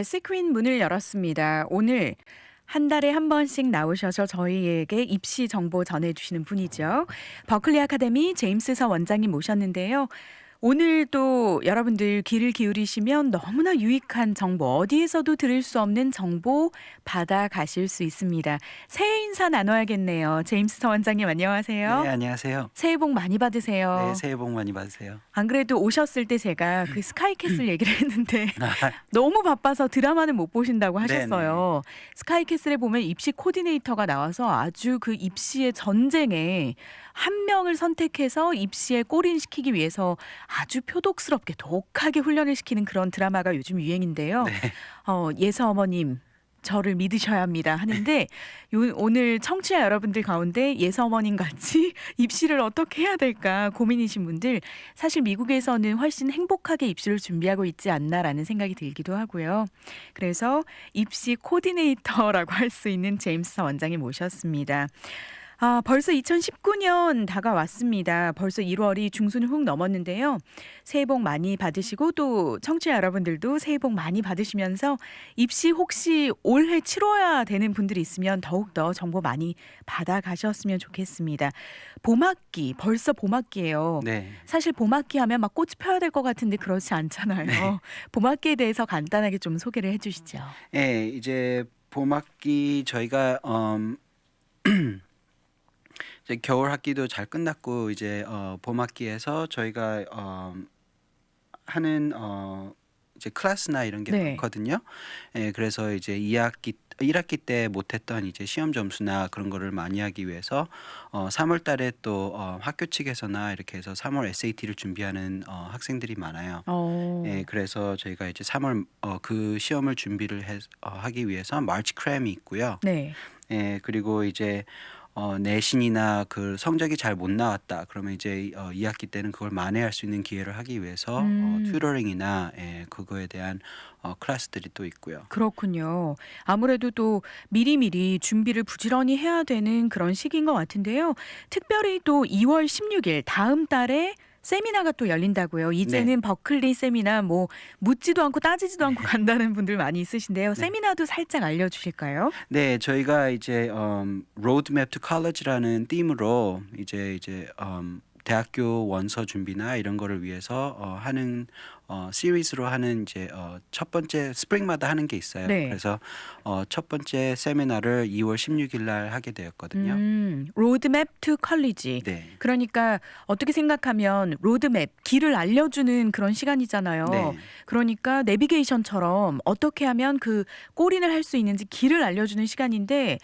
네, 시크릿 문을 열었습니다. 오늘 한 달에 한 번씩 나오셔서 저희에게 입시 정보 전해주시는 분이죠. 버클리 아카데미 제임스 원장님 모셨는데요. 오늘 또 여러분들 귀를 기울이시면 너무나 유익한 정보, 어디에서도 들을 수 없는 정보 받아가실 수 있습니다. 새해 인사 나눠야겠네요. 제임스 원장님 네, 안녕하세요. 안녕하세요. 새해 복 많이 네, 받으세요. 새해 복 많이 받으세요. 안 그래도 오셨을 때 제가 그 스카이캐슬 얘기를 했는데 너무 바빠서 드라마는 못 보신다고 네네. 하셨어요. 스카이캐슬에 보면 입시 코디네이터가 나와서 아주 그 입시의 전쟁에 한 명을 선택해서 입시에 골인시키기 위해서 아주 표독스럽게 독하게 훈련을 시키는 그런 드라마가 요즘 유행인데요. 네. 예서 어머님 저를 믿으셔야 합니다 하는데 오늘 청취자 여러분들 가운데 예서 어머님 같이 입시를 어떻게 해야 될까 고민이신 분들 사실 미국에서는 훨씬 행복하게 입시를 준비하고 있지 않나라는 생각이 들기도 하고요. 그래서 입시 코디네이터라고 할 수 있는 제임스 원장님 모셨습니다. 벌써 2019년 다가왔습니다. 벌써 1월이 중순을 훅 넘었는데요. 새해 복 많이 받으시고 또 청취자 여러분들도 새해 복 많이 받으시면서 입시 혹시 올해 치러야 되는 분들이 있으면 더욱더 정보 많이 받아가셨으면 좋겠습니다. 봄학기, 벌써 봄학기예요. 네. 사실 봄학기 하면 막 꽃이 펴야 될 것 같은데 그렇지 않잖아요. 네. 봄학기에 대해서 간단하게 좀 소개를 해주시죠. 예, 이제 봄학기 저희가 이제 겨울 학기도 잘 끝났고 이제 봄학기에서 저희가 하는 이제 클래스나 이런 게 네. 많거든요. 예, 그래서 이제 2학기 1학기 때 못했던 이제 시험 점수나 그런 거를 많이 하기 위해서 3월 달에 또 학교 측에서나 이렇게 해서 3월 SAT를 준비하는 학생들이 많아요. 예, 그래서 저희가 이제 3월 그 시험을 준비를 하기 위해서 마치 크램이 있고요. 네. 예, 그리고 이제 내신이나 그 성적이 잘 못 나왔다. 그러면 이제 2학기 때는 그걸 만회할 수 있는 기회를 하기 위해서 튜터링이나 그거에 대한 클래스들이 또 있고요. 그렇군요. 아무래도 또 미리미리 준비를 부지런히 해야 되는 그런 시기인 것 같은데요. 특별히 또 2월 16일 다음 달에 세미나가 또 열린다고요. 네. 이제는 버클리 세미나 뭐 묻지도 않고 따지지도 않고 간다는 분들 많이 있으신데요. 네. 세미나도 살짝 알려주실까요? 네, 저희가 이제 Roadmap to College라는 팀으로 이제 대학교 원서 준비나 이런 거를 위해서 하는 시리즈로 하는 이제 첫 번째 스프링마다 하는 게 있어요. 네. 그래서 첫 번째 세미나를 2월 16일 날 하게 되었거든요. 로드맵 투 컬리지. 네. 그러니까 어떻게 생각하면 로드맵, 길을 알려주는 그런 시간이잖아요. 네. 그러니까 내비게이션처럼 어떻게 하면 그 골인을 할 수 있는지 길을 알려주는 시간인데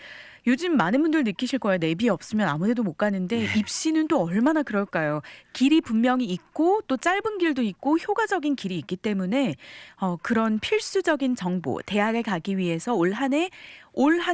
요즘 많은 분들 느끼실 거예요. 내비 없으면 아무 데도 못 가는데 입시는 또 얼마나 그럴까요? 길이 분명히 있고 또 짧은 길도 있고 효과적인 길이 있기 때문에 그런 필수적인 정보, 대학에 가기 위해서 올 한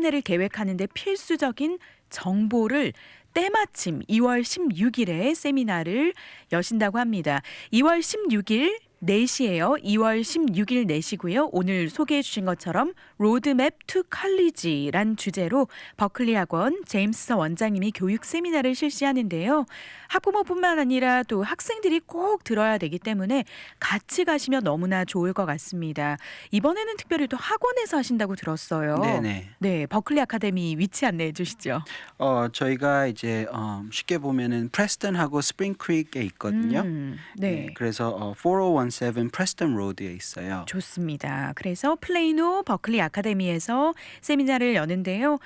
해를 계획하는데 필수적인 정보를 때마침 2월 16일에 세미나를 여신다고 합니다. 2월 16일 4시예요. 2월 16일 4시고요. 오늘 소개해 주신 것처럼 로드맵 투 컬리지란 주제로 버클리 학원 제임스 원장님이 교육 세미나를 실시하는데요. 학부모뿐만 아니라 또 학생들이 꼭 들어야 되기 때문에 같이 가시면 너무나 좋을 것 같습니다. 이번에는 특별히 또 학원에서 하신다고 들었어요. 네네. 네, 버클리 아카데미 위치 안내해 주시죠. 저희가 이제 쉽게 보면은 프레스턴하고 스프링 크릭에 있거든요. 네. 그래서 4017 프레스턴 로드에 있어요. 좋습니다. 그래서 플레이노 버클리 아카데미에서 세미나를 여는데요.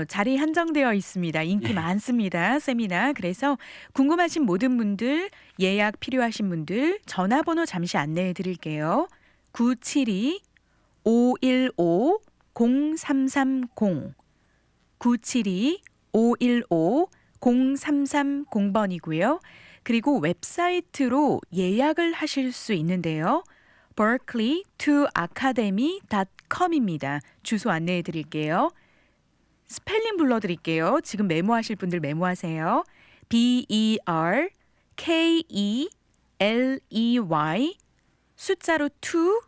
자리 한정되어 있습니다. 인기 많습니다. 세미나. 그래서 궁금하신 모든 분들, 예약 필요하신 분들 전화번호 잠시 안내해 드릴게요. 972-515-0330 972-515-0330번이고요. 그리고 웹사이트로 예약을 하실 수 있는데요. berkeley2academy.com입니다. 주소 안내해 드릴게요. 스펠링 불러드릴게요. 지금 메모하실 분들 메모하세요. BERKELEY 숫자로 2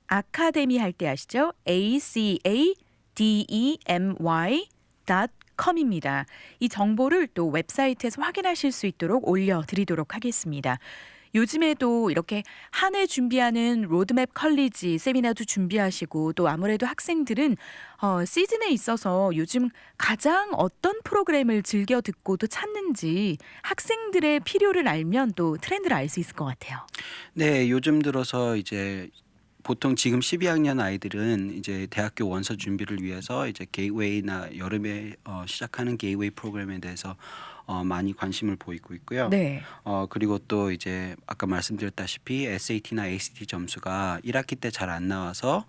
아카데미 할 때 아시죠? academy.com입니다. 이 정보를 또 웹사이트에서 확인하실 수 있도록 올려드리도록 하겠습니다. 요즘에도 이렇게 한 해 준비하는 로드맵 컬리지 세미나도 준비하시고 또 아무래도 학생들은 시즌에 있어서 요즘 가장 어떤 프로그램을 즐겨 듣고 또 찾는지 학생들의 필요를 알면 또 트렌드를 알 수 있을 것 같아요. 네, 요즘 들어서 이제 보통 지금 12학년 아이들은 이제 대학교 원서 준비를 위해서 이제 게이웨이나 여름에 시작하는 게이웨이 프로그램에 대해서 많이 관심을 보이고 있고요. 네. 그리고 또 이제 아까 말씀드렸다시피 SAT나 ACT 점수가 1학기 때 잘 안 나와서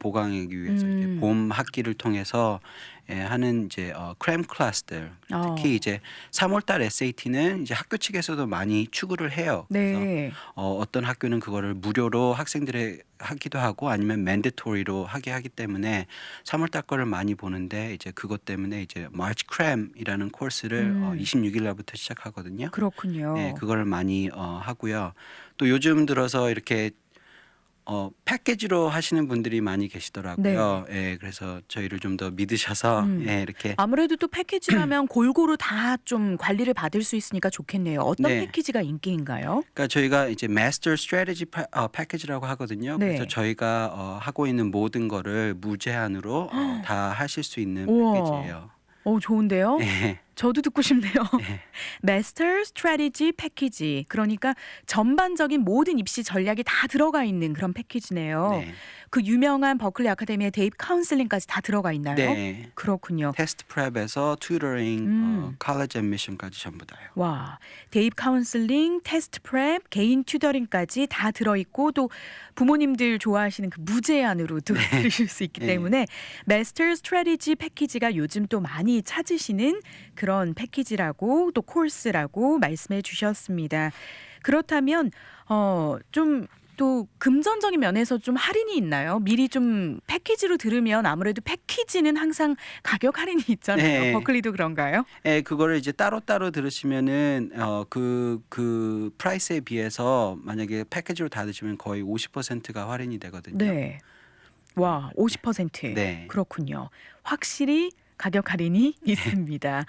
보강하기 위해서 이제 봄 학기를 통해서 하는 이제 크램 클래스들, 특히 이제 3월달 SAT는 이제 학교 측에서도 많이 추구를 해요. 그래서 네. 어떤 학교는 그거를 무료로 학생들의 하기도 하고 아니면 맨데토리로 하게 하기 때문에 3월달 거를 많이 보는데 이제 그것 때문에 이제 마치 크램이라는 코스를 26일 날부터 시작하거든요. 네, 그렇군요. 그거를 많이 하고요. 또 요즘 들어서 이렇게 패키지로 하시는 분들이 많이 네. 계시더라고요. 예, 그래서 저희를 좀 더 믿으셔서 이렇게 아무래도 또 패키지라면 골고루 다 좀 관리를 받을 수 있으니까 좋겠네요. 어떤 네. 패키지가 인기인가요? 그러니까 저희가 이제 마스터 스트래티지 패키지라고 하거든요. 그래서 네. 저희가 하고 있는 모든 거를 무제한으로 다 하실 수 있는 우와. 패키지예요. 좋은데요? 예. 저도 듣고 싶네요. 예. 마스터 스트래티지 패키지. 그러니까 전반적인 모든 입시 전략이 다 들어가 있는 그런 패키지네요. 네. 그 유명한 버클리 아카데미의 데이브 카운슬링까지 다 들어가 있나요? 네. 그렇군요. 테스트 프랩에서 튜터링, 음. college admission까지 전부 다요. 와, 데이브 카운슬링, 테스트 프랩, 개인 튜터링까지 다 들어있고 또 부모님들 좋아하시는 그 무제한으로도 들으실 수 있기 네. 때문에 마스터 스트래티지 패키지가 요즘 또 많이 찾으시는 그런 패키지라고 또 코스라고 말씀해 주셨습니다. 그렇다면 좀 또 금전적인 면에서 좀 할인이 있나요? 미리 좀 패키지로 들으면 아무래도 패키지는 항상 가격 할인이 있잖아요. 네. 버클리도 그런가요? 예, 그거를 이제 따로따로 들으시면은 그 프라이스에 비해서 만약에 패키지로 다 드시면 거의 50%가 할인이 되거든요. 네. 와, 50%. 네. 그렇군요. 확실히 가격 할인이 있습니다.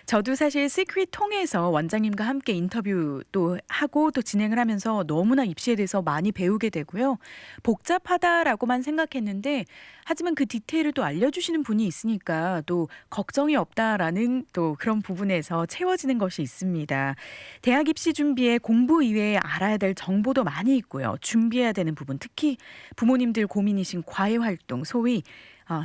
저도 사실 시크릿 통해서 원장님과 함께 인터뷰 또 하고 또 진행을 하면서 너무나 입시에 대해서 많이 배우게 되고요. 복잡하다라고만 생각했는데 하지만 그 디테일을 또 알려주시는 분이 있으니까 또 걱정이 없다라는 또 그런 부분에서 채워지는 것이 있습니다. 대학 입시 준비에 공부 이외에 알아야 될 정보도 많이 있고요. 준비해야 되는 부분, 특히 부모님들 고민이신 과외 활동, 소위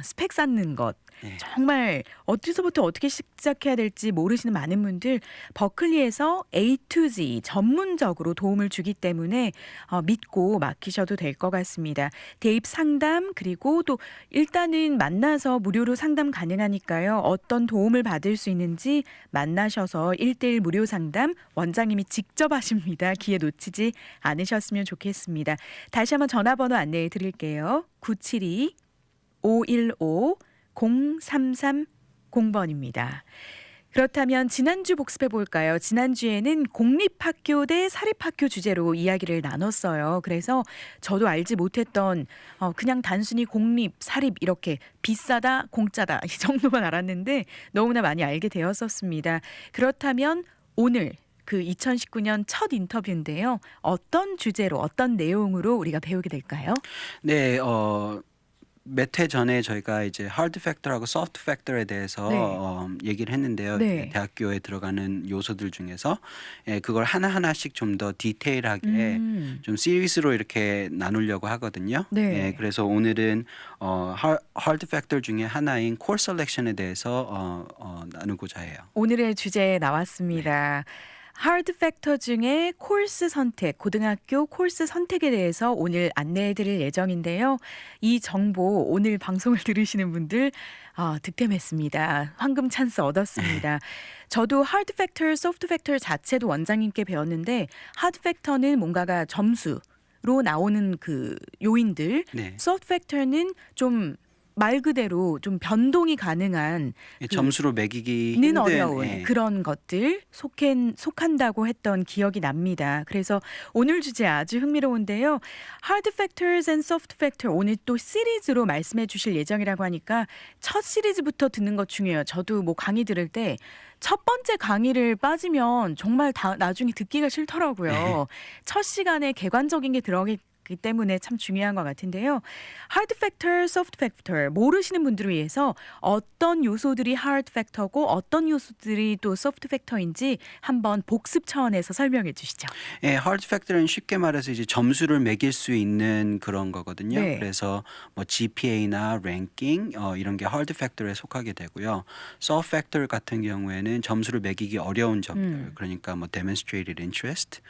스펙 쌓는 것. 네. 정말 어디서부터 어떻게 시작해야 될지 모르시는 많은 분들 버클리에서 A to Z 전문적으로 도움을 주기 때문에 믿고 맡기셔도 될 것 같습니다. 대입 상담 그리고 또 일단은 만나서 무료로 상담 가능하니까요. 어떤 도움을 받을 수 있는지 만나셔서 1대1 무료 상담 원장님이 직접 하십니다. 기회 놓치지 않으셨으면 좋겠습니다. 다시 한번 전화번호 안내해 드릴게요. 972-515-0330번입니다. 그렇다면 지난주 복습해 볼까요? 지난주에는 공립학교 대 사립학교 주제로 이야기를 나눴어요. 그래서 저도 알지 못했던 그냥 단순히 공립, 사립 이렇게 비싸다, 공짜다 이 정도만 알았는데 너무나 많이 알게 되었었습니다. 그렇다면 오늘 그 2019년 첫 인터뷰인데요. 어떤 주제로 어떤 내용으로 우리가 배우게 될까요? 네, 몇 회 전에 저희가 이제 하드 팩터하고 소프트 팩터에 대해서 네. 얘기를 했는데요. 네. 이제 대학교에 들어가는 요소들 중에서 그걸 하나하나씩 좀 더 디테일하게 좀 시리즈로 이렇게 나누려고 하거든요. 네. 그래서 오늘은 하드 팩터 중에 하나인 콜 셀렉션에 대해서 나누고자 해요. 오늘의 주제에 나왔습니다. 하드 팩터 중에 코스 선택, 고등학교 코스 선택에 대해서 오늘 안내해 드릴 예정인데요. 이 정보 오늘 방송을 들으시는 분들 득템했습니다. 황금 찬스 얻었습니다. 저도 하드 팩터, 소프트 팩터 자체도 원장님께 배웠는데 하드 팩터는 뭔가가 점수로 나오는 그 요인들, 네. 소프트 팩터는 좀 말 그대로 좀 변동이 가능한 점수로 매기기 는 힘든 어려운 그런 것들 속한다고 했던 기억이 납니다. 그래서 오늘 주제 아주 흥미로운데요. Hard Factors and Soft Factor 오늘 또 시리즈로 말씀해 주실 예정이라고 하니까 첫 시리즈부터 듣는 것 중요해요. 저도 뭐 강의 들을 때 첫 번째 강의를 빠지면 정말 나중에 듣기가 싫더라고요. 첫 시간에 객관적인 게 들어가기 때문에 참 중요한 것 같은데요. 하드 팩터, 소프트 팩터 모르시는 분들을 위해서 어떤 요소들이 하드 팩터고 어떤 요소들이 또 소프트 팩터인지 한번 복습 차원에서 설명해 주시죠. 예, hard factor는 쉽게 말해서 이제 점수를 매길 수 있는 그런 거거든요. 네. 그래서 뭐 GPA나 랭킹 이런 게 hard factor에 속하게 되고요. soft factor 같은 경우에는 점수를 매기기 어려운 점들. 그러니까 뭐 demonstrated interest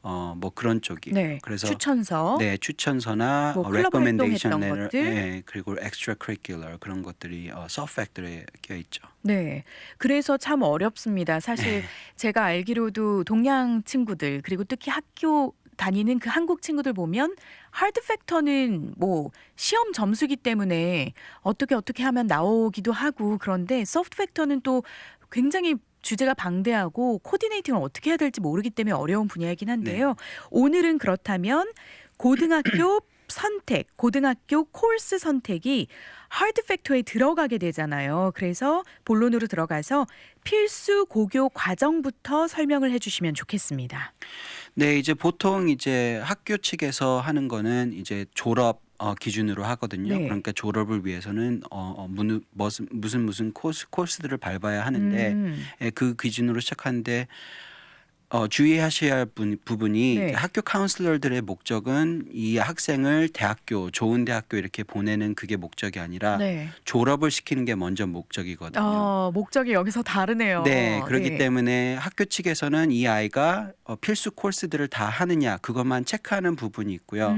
뭐 그런 쪽이에요. 네. 그래서 추천서. 네, 추천서나 뭐 클럽 recommendation 활동했던 letter, 것들. 예, 그리고 extracurricular 그런 것들이 soft factor에 껴 있죠. 네. 그래서 참 어렵습니다. 사실 제가 알기로도 동양 친구들 그리고 특히 학교 다니는 그 한국 친구들 보면 하드 팩터는 뭐 시험 점수기 때문에 어떻게 하면 나오기도 하고 그런데 소프트 팩터는 또 굉장히 주제가 방대하고 코디네이팅을 어떻게 해야 될지 모르기 때문에 어려운 분야이긴 한데요. 오늘은 그렇다면 고등학교 선택, 고등학교 코र्스 선택이 하드 팩터에 들어가게 되잖아요. 그래서 본론으로 들어가서 필수 고교 과정부터 설명을 해주시면 좋겠습니다. 네, 이제 보통 이제 학교 측에서 하는 거는 이제 졸업 기준으로 하거든요. 네. 그러니까 졸업을 위해서는 무슨 코스들을 밟아야 하는데 예, 그 기준으로 시작하는데 주의하셔야 할 부분이 네. 학교 카운슬러들의 목적은 이 학생을 대학교, 좋은 대학교 이렇게 보내는 그게 목적이 아니라 네. 졸업을 시키는 게 먼저 목적이거든요. 목적이 여기서 다르네요. 네, 그렇기 네. 때문에 학교 측에서는 이 아이가 필수 코र्스들을 다 하느냐 그것만 체크하는 부분이 있고요.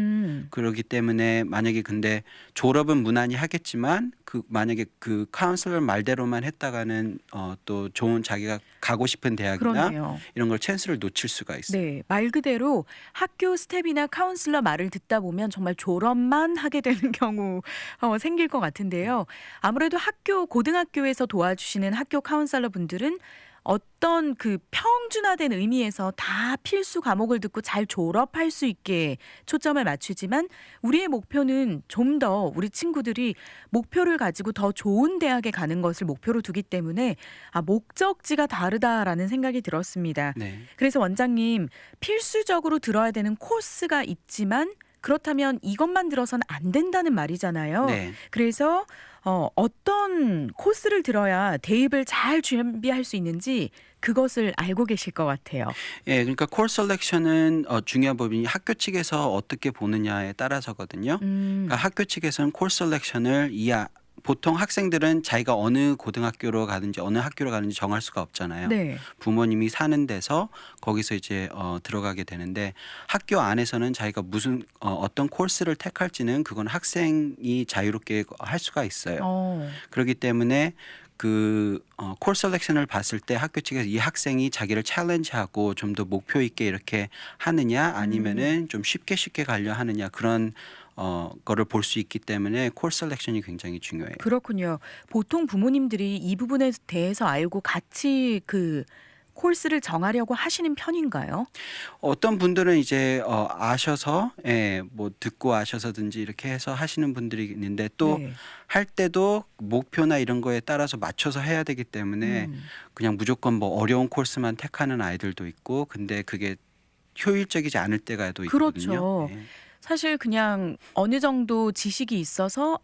그렇기 때문에 만약에 근데 졸업은 무난히 하겠지만 만약에 그 카운슬러 말대로만 했다가는 또 좋은 자기가 가고 싶은 대학이나 그러네요. 이런 걸 찬스를 놓칠 수가 있어요. 네, 말 그대로 학교 스텝이나 카운슬러 말을 듣다 보면 정말 졸업만 하게 되는 경우 생길 것 같은데요. 아무래도 고등학교에서 도와주시는 학교 카운슬러 분들은 어떤 그 평준화된 의미에서 다 필수 과목을 듣고 잘 졸업할 수 있게 초점을 맞추지만 우리의 목표는 좀 더 우리 친구들이 목표를 가지고 더 좋은 대학에 가는 것을 목표로 두기 때문에 목적지가 다르다라는 생각이 들었습니다. 네. 그래서 원장님 필수적으로 들어야 되는 코스가 있지만 그렇다면 이것만 들어서는 안 된다는 말이잖아요. 네. 그래서 어떤 코스를 들어야 대입을 잘 준비할 수 있는지 그것을 알고 계실 것 같아요. 예, 그러니까 코스 셀렉션은 중요한 부분이 학교 측에서 어떻게 보느냐에 따라서거든요. 그러니까 학교 측에서는 코스 셀렉션을 보통 학생들은 자기가 어느 고등학교로 가든지 어느 학교로 가는지 정할 수가 없잖아요. 네. 부모님이 사는 데서 거기서 이제 들어가게 되는데 학교 안에서는 자기가 어떤 코스를 택할지는 그건 학생이 자유롭게 할 수가 있어요. 그렇기 때문에 코스 셀렉션을 봤을 때 학교 측에서 이 학생이 자기를 챌린지하고 좀 더 목표 있게 이렇게 하느냐 아니면은 좀 쉽게 가려 하느냐 그런 거를 볼 수 있기 때문에 코스 셀렉션이 굉장히 중요해요. 그렇군요. 보통 부모님들이 이 부분에 대해서 알고 같이 그 코스를 정하려고 하시는 편인가요? 어떤 분들은 이제 아셔서 뭐 듣고 아셔서든지 이렇게 해서 하시는 분들이 있는데 또 네. 할 때도 목표나 이런 거에 따라서 맞춰서 해야 되기 때문에 그냥 무조건 뭐 어려운 코스만 택하는 아이들도 있고 근데 그게 효율적이지 않을 때가 또 있거든요. 그렇죠. 사실 그냥 어느 정도 지식이 있어서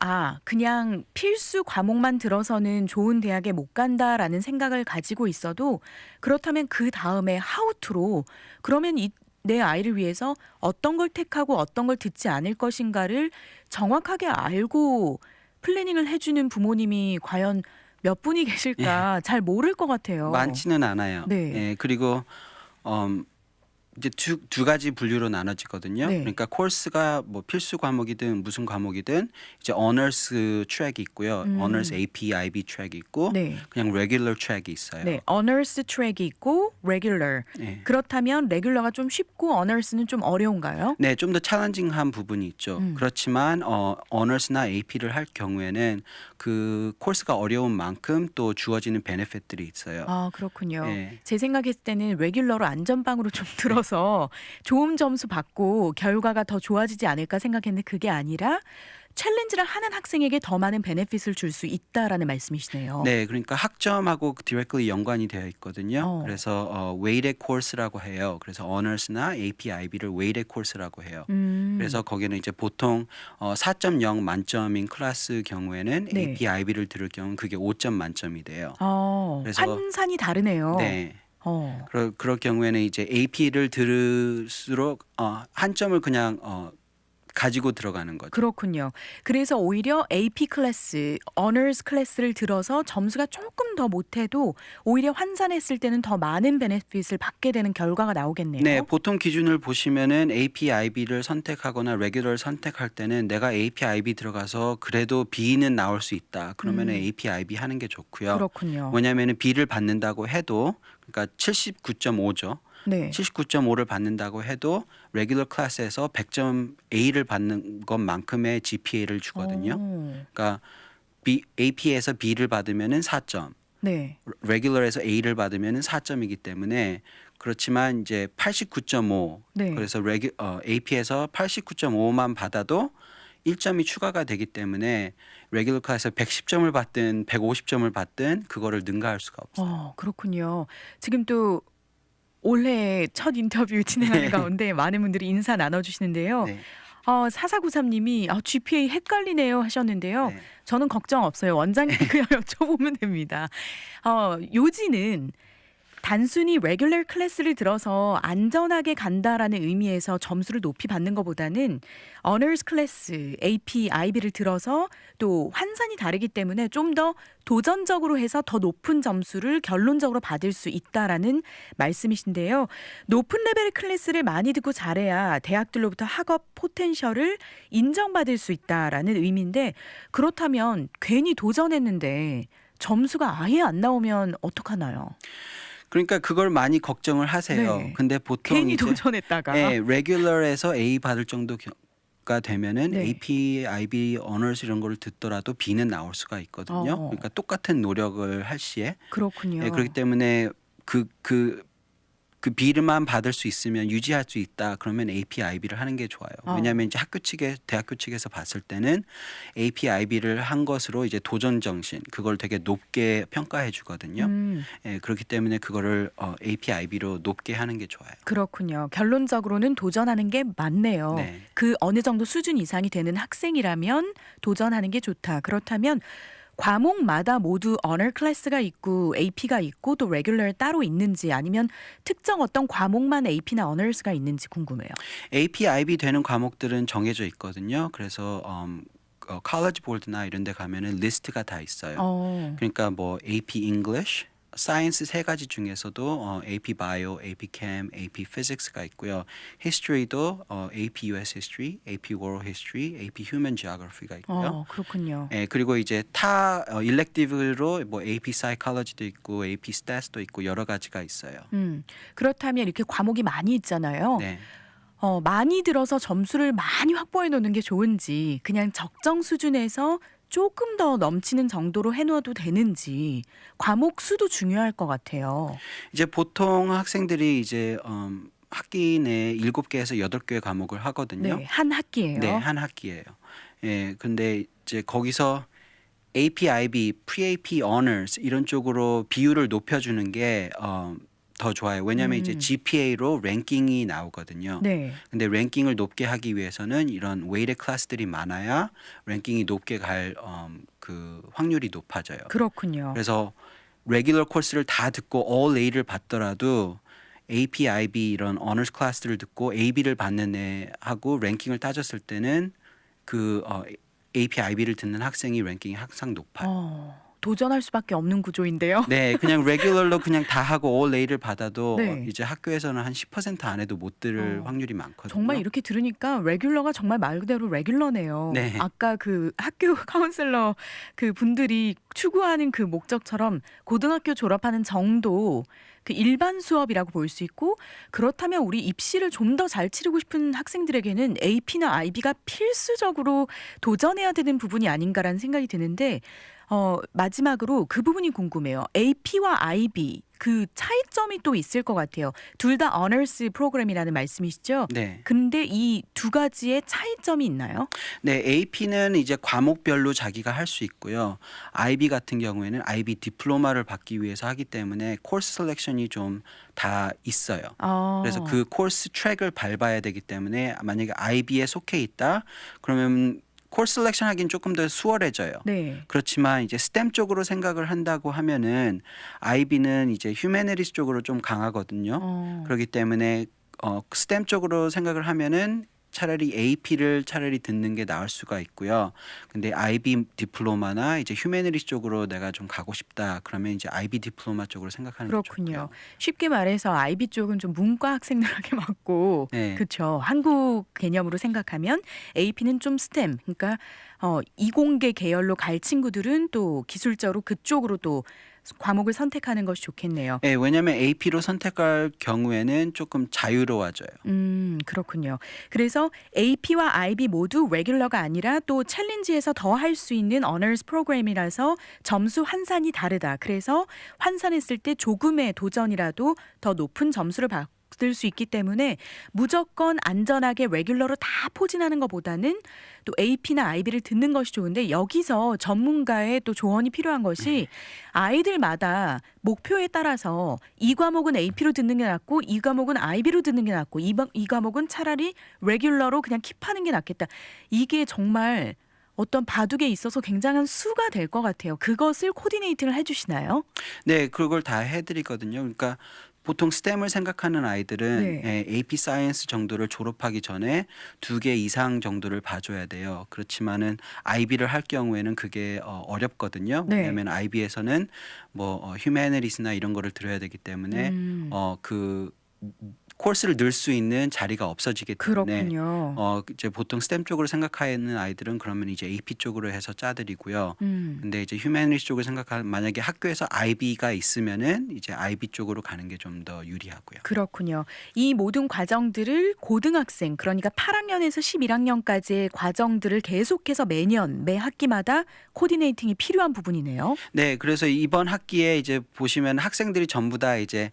그냥 필수 과목만 들어서는 좋은 대학에 못 간다라는 생각을 가지고 있어도 그렇다면 그 다음에 하우투로 그러면 내 아이를 위해서 어떤 걸 택하고 어떤 걸 듣지 않을 것인가를 정확하게 알고 플래닝을 해주는 부모님이 과연 몇 분이 계실까 잘 모를 것 같아요. 많지는 않아요. 네. 예, 그리고 이제 두 가지 분류로 나눠지거든요. 네. 그러니까 코스가 뭐 필수 과목이든 무슨 과목이든 이제 어너스 트랙이 있고요. 어너스 AP, IB 트랙이 있고 네. 그냥 레귤러 트랙이 있어요. 네, 어너스 트랙이 있고 레귤러. 네. 그렇다면 레귤러가 좀 쉽고 어너스는 좀 어려운가요? 네, 좀 더 챌린징한 부분이 있죠. 그렇지만 어너스나 AP를 할 경우에는 그 코스가 어려운 만큼 또 주어지는 베네핏들이 있어요. 그렇군요. 네. 제 생각했을 때는 레귤러로 안전방으로 좀 들어서 들어서 좋은 점수 받고 결과가 더 좋아지지 않을까 생각했는데 그게 아니라 챌린지를 하는 학생에게 더 많은 베네핏을 줄 수 있다라는 말씀이시네요. 네, 그러니까 학점하고 directly 연관이 되어 있거든요. 어. 그래서 weighted course라고 해요. 그래서 honors나 AP, IB를 weighted course라고 해요. 그래서 거기는 이제 보통 4.0 만점인 클래스 경우에는 네. AP, IB를 들을 경우는 그게 5점 만점이 돼요. 그래서 환산이 다르네요. 네. 어. 그럴 경우에는 이제 AP를 들을수록 한 점을 그냥 가지고 들어가는 거죠. 그렇군요. 그래서 오히려 AP 클래스, 어너스 클래스를 들어서 점수가 조금 더 못해도 오히려 환산했을 때는 더 많은 베네핏을 받게 되는 결과가 나오겠네요. 네, 보통 기준을 보시면은 AP, IB를 선택하거나 레귤러를 선택할 때는 내가 AP, IB 들어가서 그래도 B는 나올 수 있다. 그러면은 AP, IB 하는 게 좋고요. 그렇군요. 왜냐하면은 B를 받는다고 해도 그러니까 79.5죠. 네. 79.5를 받는다고 해도 레귤러 클래스에서 100점 A를 받는 것만큼의 GPA를 주거든요. 그러니까 AP에서 B를 받으면은 4점, 네. 레귤러에서 A를 받으면은 4점이기 때문에 그렇지만 이제 89.5 네. 그래서 AP에서 89.5만 받아도 1점이 추가가 되기 때문에 레귤러 클래스에서 110점을 받든 150점을 받든 그거를 능가할 수가 없어요. 그렇군요. 지금 또 올해 첫 인터뷰 진행하는 네. 가운데 많은 분들이 인사 나눠주시는데요. 네. 4493님이 GPA 헷갈리네요 하셨는데요. 네. 저는 걱정 없어요. 원장님 그냥 여쭤보면 됩니다. 요지는 단순히 레귤러 클래스를 들어서 안전하게 간다라는 의미에서 점수를 높이 받는 것보다는 어너스 클래스, AP, IB를 들어서 또 환산이 다르기 때문에 좀 더 도전적으로 해서 더 높은 점수를 결론적으로 받을 수 있다라는 말씀이신데요. 높은 레벨 클래스를 많이 듣고 잘해야 대학들로부터 학업 포텐셜을 인정받을 수 있다라는 의미인데 그렇다면 괜히 도전했는데 점수가 아예 안 나오면 어떡하나요? 그러니까 그걸 많이 걱정을 하세요. 네. 근데 보통 괜히 이제 도전했다가. 레귤러에서 A 받을 정도가 되면은 네. AP, IB, 어너스 이런 거를 듣더라도 B는 나올 수가 있거든요. 그러니까 똑같은 노력을 할 시에. 그렇군요. 그렇기 때문에 그 B만 받을 수 있으면 유지할 수 있다. 그러면 AP, IB를 하는 게 좋아요. 왜냐하면 이제 대학교 측에서 봤을 때는 AP, IB를 한 것으로 이제 도전 정신 그걸 되게 높게 평가해 주거든요. 그렇기 때문에 그거를 AP, IB로 높게 하는 게 좋아요. 그렇군요. 결론적으로는 도전하는 게 맞네요. 네. 그 어느 정도 수준 이상이 되는 학생이라면 도전하는 게 좋다. 그렇다면 과목마다 모두 언어 클래스가 있고 AP가 있고 또 레귤러 따로 있는지 아니면 특정 어떤 과목만 AP나 언어스가 있는지 궁금해요. AP, IB 되는 과목들은 정해져 있거든요. 그래서 college board나 이런 데 가면은 리스트가 다 있어요. 그러니까 뭐 AP English, 사이언스 세 가지 중에서도 AP Bio, AP Chem, AP Physics가 있고요. History도 AP US History, AP World History, AP Human Geography가 있고요. 그렇군요. 그리고 이제 타 일렉티브로 뭐 AP Psychology도 있고 AP Stats도 있고 여러 가지가 있어요. 그렇다면 이렇게 과목이 많이 있잖아요. 네. 많이 들어서 점수를 많이 확보해 놓는 게 좋은지 그냥 적정 수준에서 조금 더 넘치는 정도로 해놓아도 되는지 과목 수도 중요할 것 같아요. 이제 보통 학생들이 이제 학기 내에 7개에서 8개 과목을 하거든요. 네, 한 학기예요. 네, 한 학기예요. 근데 이제 거기서 AP, IB, Pre-AP, Honors 이런 쪽으로 비율을 높여주는 게 더 좋아요. 왜냐하면 이제 GPA로 랭킹이 나오거든요. 네. 근데 랭킹을 높게 하기 위해서는 이런 웨이드 클래스들이 많아야 랭킹이 높게 갈 그 확률이 높아져요. 그렇군요. 그래서 레귤러 코스를 다 듣고 all A를 받더라도 AP, IB 이런 어너스 클래스들을 듣고 AB를 받는 애하고 랭킹을 따졌을 때는 그 AP, IB를 듣는 학생이 랭킹이 항상 높아요. 도전할 수밖에 없는 구조인데요. 네, 그냥 레귤러로 그냥 다 하고 all A를 받아도 네. 이제 학교에서는 한 10% 안에도 못 들을 확률이 많거든요. 정말 이렇게 들으니까 레귤러가 정말 말 그대로 레귤러네요. 네. 아까 그 학교 카운슬러 그 분들이 추구하는 그 목적처럼 고등학교 졸업하는 정도 그 일반 수업이라고 볼 수 있고 그렇다면 우리 입시를 좀 더 잘 치르고 싶은 학생들에게는 AP나 IB가 필수적으로 도전해야 되는 부분이 아닌가라는 생각이 드는데 마지막으로 그 부분이 궁금해요. AP와 IB 그 차이점이 또 있을 것 같아요. 둘 다 어너스 프로그램이라는 말씀이시죠? 네. 근데 이 두 가지의 차이점이 있나요? 네, AP는 이제 과목별로 자기가 할 수 있고요. IB 같은 경우에는 IB 디플로마를 받기 위해서 하기 때문에 코र्스 셀렉션이 좀 다 있어요. 그래서 어. 그 코र्스 트랙을 밟아야 되기 때문에 만약에 IB에 속해 있다 그러면 코र्스 셀렉션 하긴 조금 더 수월해져요. 네. 그렇지만 이제 스템 쪽으로 생각을 한다고 하면은 IB는 이제 휴메니티스 쪽으로 좀 강하거든요. 어. 그렇기 때문에 스템 쪽으로 생각을 하면은 차라리 AP를 차라리 듣는 게 나을 수가 있고요. 근데 IB 디플로마나 이제 휴메니티스 쪽으로 내가 좀 가고 싶다. 그러면 이제 IB 디플로마 쪽으로 생각하는 게 그렇군요. 좋고요. 쉽게 말해서 IB 쪽은 좀 문과 학생들에게 맞고 네. 그쵸. 한국 개념으로 생각하면 AP는 좀 스템 그러니까 이공계 계열로 갈 친구들은 또 기술적으로 그쪽으로 또 과목을 선택하는 것이 좋겠네요. 네, 왜냐하면 AP로 선택할 경우에는 조금 자유로워져요. 그렇군요. 그래서 AP와 IB 모두 레귤러가 아니라 또 챌린지에서 더 할 수 있는 어너스 프로그램이라서 점수 환산이 다르다. 그래서 환산했을 때 조금의 도전이라도 더 높은 점수를 받을 수 있기 때문에 무조건 안전하게 레귤러로 다 포진하는 것보다는 또 AP나 IB를 듣는 것이 좋은데 여기서 전문가의 또 조언이 필요한 것이 아이들마다 목표에 따라서 이 과목은 AP로 듣는 게 낫고 이 과목은 IB로 듣는 게 낫고 이 과목은 차라리 레귤러로 그냥 킵하는 게 낫겠다. 이게 정말 어떤 바둑에 있어서 굉장한 수가 될 것 같아요. 그것을 코디네이팅을 해주시나요? 네, 그걸 다 해드리거든요. 그러니까 보통 스템을 생각하는 아이들은 네. AP 사이언스 정도를 졸업하기 전에 2개 이상 정도를 봐줘야 돼요. 그렇지만은 IB를 할 경우에는 그게 어렵거든요. 네. 왜냐하면 IB에서는 뭐 휴메니티스나 이런 거를 들어야 되기 때문에 음, 그 코र्스를 넣을 수 있는 자리가 없어지기 때문에 그렇군요. 이제 보통 스템 쪽으로 생각하는 아이들은 그러면 이제 AP 쪽으로 해서 짜드리고요. 음. 근데 이제 휴메니티스 쪽을 생각하면 만약에 학교에서 IB가 있으면은 이제 IB 쪽으로 가는 게 좀 더 유리하고요. 그렇군요. 이 모든 과정들을 고등학생 그러니까 8학년에서 11학년까지의 과정들을 계속해서 매년 매 학기마다 코디네이팅이 필요한 부분이네요. 네, 그래서 이번 학기에 이제 보시면 학생들이 전부 다 이제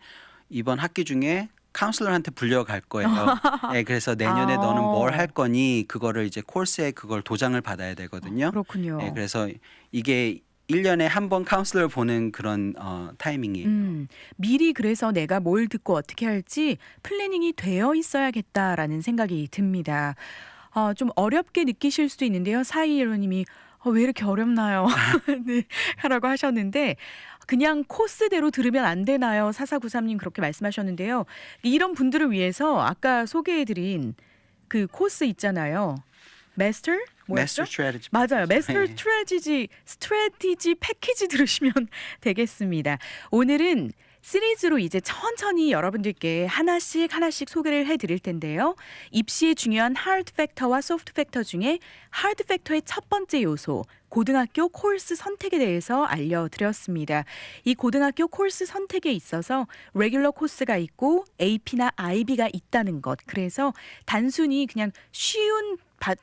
이번 학기 중에 카운슬러한테 불려갈 거예요. 네, 그래서 내년에 너는 뭘 할 거니 그거를 이제 코र्스에 그걸 도장을 받아야 되거든요. 그렇군요. 네, 그래서 이게 1년에 한 번 카운슬러를 보는 그런 타이밍이에요. 미리 그래서 내가 뭘 듣고 어떻게 할지 플래닝이 되어 있어야겠다라는 생각이 듭니다. 좀 어렵게 느끼실 수도 있는데요. 사이일로님이 왜 이렇게 어렵나요? 네, 하라고 하셨는데 그냥 코스대로 들으면 안 되나요? 4493님 그렇게 말씀하셨는데요. 이런 분들을 위해서 아까 소개해드린 그 코스 있잖아요. 마스터? Master 뭐였죠? Strategy. 맞아요. 마스터 네. 스트래티지 패키지 들으시면 되겠습니다. 오늘은 시리즈로 이제 천천히 여러분들께 하나씩 소개를 해드릴 텐데요. 입시에 중요한 하드 팩터와 소프트 팩터 중에 하드 팩터의 첫 번째 요소 고등학교 코र्스 선택에 대해서 알려드렸습니다. 이 고등학교 코र्스 선택에 있어서 레귤러 코스가 있고 AP나 IB가 있다는 것. 그래서 단순히 그냥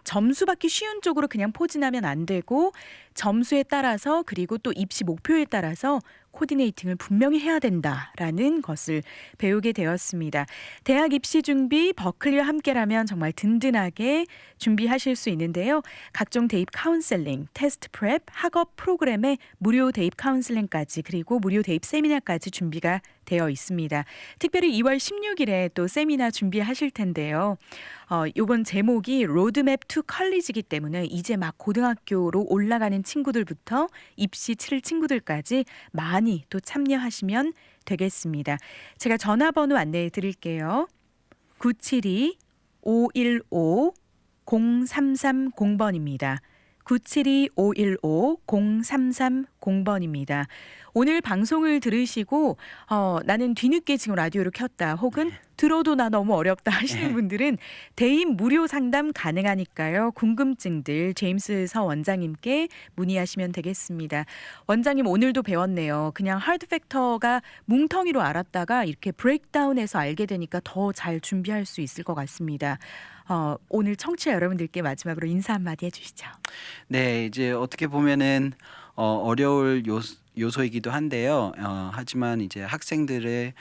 점수 받기 쉬운 쪽으로 그냥 포진하면 안 되고 점수에 따라서 그리고 또 입시 목표에 따라서 코디네이팅을 분명히 해야 된다라는 것을 배우게 되었습니다. 대학 입시 준비 버클리와 함께라면 정말 든든하게 준비하실 수 있는데요. 각종 대입 카운셀링, 테스트 프랩, 학업 프로그램에 무료 대입 카운셀링까지 그리고 무료 대입 세미나까지 준비가 되어 있습니다. 특별히 2월 16일에 또 세미나 준비하실 텐데요. 이번 제목이 로드맵 투 컬리지이기 때문에 이제 막 고등학교로 올라가는 친구들부터 입시 치를 친구들까지 많이 또 참여하시면 되겠습니다. 제가 전화번호 안내해 드릴게요. 972-515-0330번입니다. 972-515-0330번입니다. 오늘 방송을 들으시고 나는 뒤늦게 지금 라디오를 켰다 혹은 들어도 나 너무 어렵다 하시는 분들은 대입 무료 상담 가능하니까요. 궁금증들 제임스 서 원장님께 문의하시면 되겠습니다. 원장님 오늘도 배웠네요. 그냥 하드 팩터가 뭉텅이로 알았다가 이렇게 브레이크다운해서 알게 되니까 더 잘 준비할 수 있을 것 같습니다. 오늘 청취자 여러분들께 마지막으로 인사 한마디 해주시죠. 네, 이제 어떻게 보면은 어려울 요소이기도 한데요. 하지만 이제 학생들의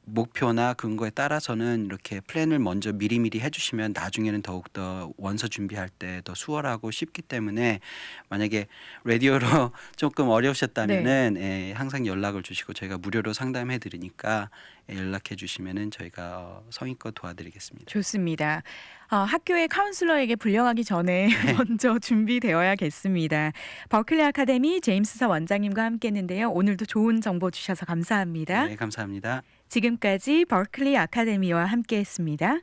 목표나 그런 거에 따라서는 이렇게 플랜을 먼저 미리미리 해 주시면 나중에는 더욱더 원서 준비할 때 더 수월하고 쉽기 때문에 만약에 라디오로 조금 네. 어려우셨다면은 항상 연락을 주시고 저희가 무료로 상담해 드리니까 연락해 주시면은 저희가 성의껏 도와드리겠습니다. 좋습니다. 학교의 카운슬러에게 불려가기 전에 네. 먼저 준비되어야겠습니다. 버클리 아카데미 제임스사 원장님과 함께했는데요. 오늘도 좋은 정보 주셔서 감사합니다. 네, 감사합니다. 지금까지 버클리 아카데미와 함께했습니다.